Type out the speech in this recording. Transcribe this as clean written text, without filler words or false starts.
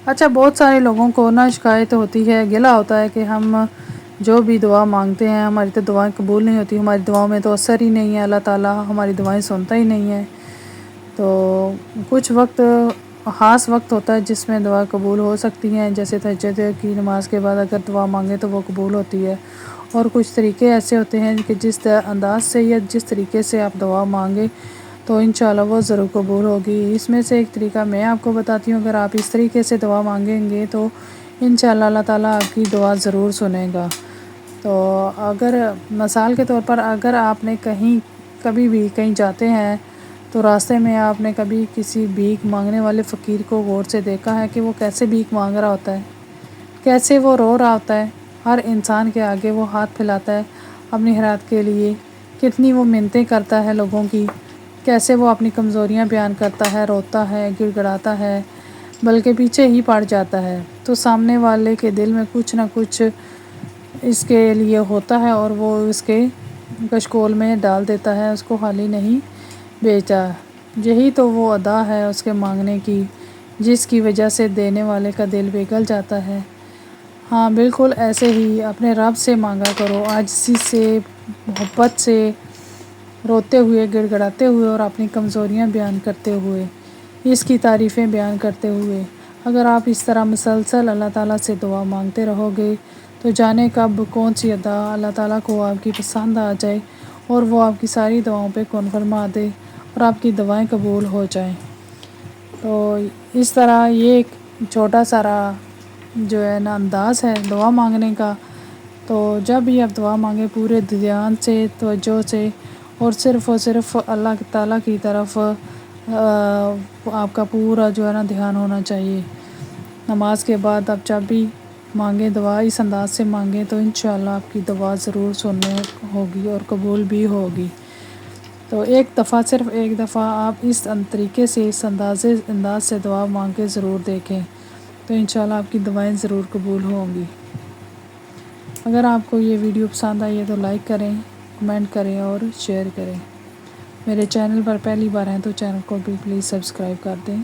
اچھا، بہت سارے لوگوں کو نا شکایت ہوتی ہے، گلہ ہوتا ہے کہ ہم جو بھی دعا مانگتے ہیں ہماری تو دعائیں قبول نہیں ہوتی، ہماری دعاؤں میں تو اثر ہی نہیں ہے، اللہ تعالیٰ ہماری دعائیں سنتا ہی نہیں ہے۔ تو کچھ وقت خاص وقت ہوتا ہے جس میں دعا قبول ہو سکتی ہیں، جیسے تہجد کی نماز کے بعد اگر دعا مانگیں تو وہ قبول ہوتی ہے، اور کچھ طریقے ایسے ہوتے ہیں کہ جس انداز سے یا جس طریقے سے آپ دعا مانگیں تو انشاءاللہ وہ ضرور قبول ہوگی۔ اس میں سے ایک طریقہ میں آپ کو بتاتی ہوں، اگر آپ اس طریقے سے دعا مانگیں گے تو انشاءاللہ اللہ تعالیٰ آپ کی دعا ضرور سنے گا۔ تو اگر مثال کے طور پر اگر آپ نے کبھی بھی کہیں جاتے ہیں تو راستے میں آپ نے کبھی کسی بھیک مانگنے والے فقیر کو غور سے دیکھا ہے کہ وہ کیسے بھیک مانگ رہا ہوتا ہے، کیسے وہ رو رہا ہوتا ہے، ہر انسان کے آگے وہ ہاتھ پھیلاتا ہے اپنی خیرات کے لیے، کتنی وہ منتیں کرتا ہے لوگوں کی، کیسے وہ اپنی کمزوریاں بیان کرتا ہے، روتا ہے، گڑ گڑاتا ہے، بلکہ پیچھے ہی پڑ جاتا ہے، تو سامنے والے کے دل میں کچھ نہ کچھ اس کے لیے ہوتا ہے اور وہ اس کے کشکول میں ڈال دیتا ہے، اس کو خالی نہیں بیچتا۔ یہی تو وہ ادا ہے اس کے مانگنے کی، جس کی وجہ سے دینے والے کا دل پگھل جاتا ہے۔ ہاں بالکل ایسے ہی اپنے رب سے مانگا کرو، عاجزی سے، محبت سے، روتے ہوئے، گڑ گڑاتے ہوئے اور اپنی کمزوریاں بیان کرتے ہوئے، اس کی تعریفیں بیان کرتے ہوئے۔ اگر آپ اس طرح مسلسل اللہ تعالیٰ سے دعا مانگتے رہو گے تو جانے کب کون سی ادا اللہ تعالیٰ کو آپ کی پسند آ جائے اور وہ آپ کی ساری دعاؤں پہ کون فرما دے اور آپ کی دعائیں قبول ہو جائیں۔ تو اس طرح یہ ایک چھوٹا سارا جو ہے نا انداز ہے دعا مانگنے کا۔ تو جب بھی آپ دعا مانگیں پورے دھیان سے، توجہ سے، اور صرف اللہ تعالیٰ کی طرف آپ کا پورا جو ہے نا دھیان ہونا چاہیے۔ نماز کے بعد آپ جب بھی مانگیں دعا اس انداز سے مانگیں تو انشاءاللہ آپ کی دعا ضرور سننے ہوگی اور قبول بھی ہوگی۔ تو صرف ایک دفعہ آپ اس طریقے سے، اس انداز سے دعا مانگ کے ضرور دیکھیں تو انشاءاللہ آپ کی دعائیں ضرور قبول ہوں گی۔ اگر آپ کو یہ ویڈیو پسند آئی ہے تو لائک کریں، کمنٹ کریں اور شیئر کریں۔ میرے چینل پر پہلی بار ہیں تو چینل کو بھی پلیز سبسکرائب کر دیں۔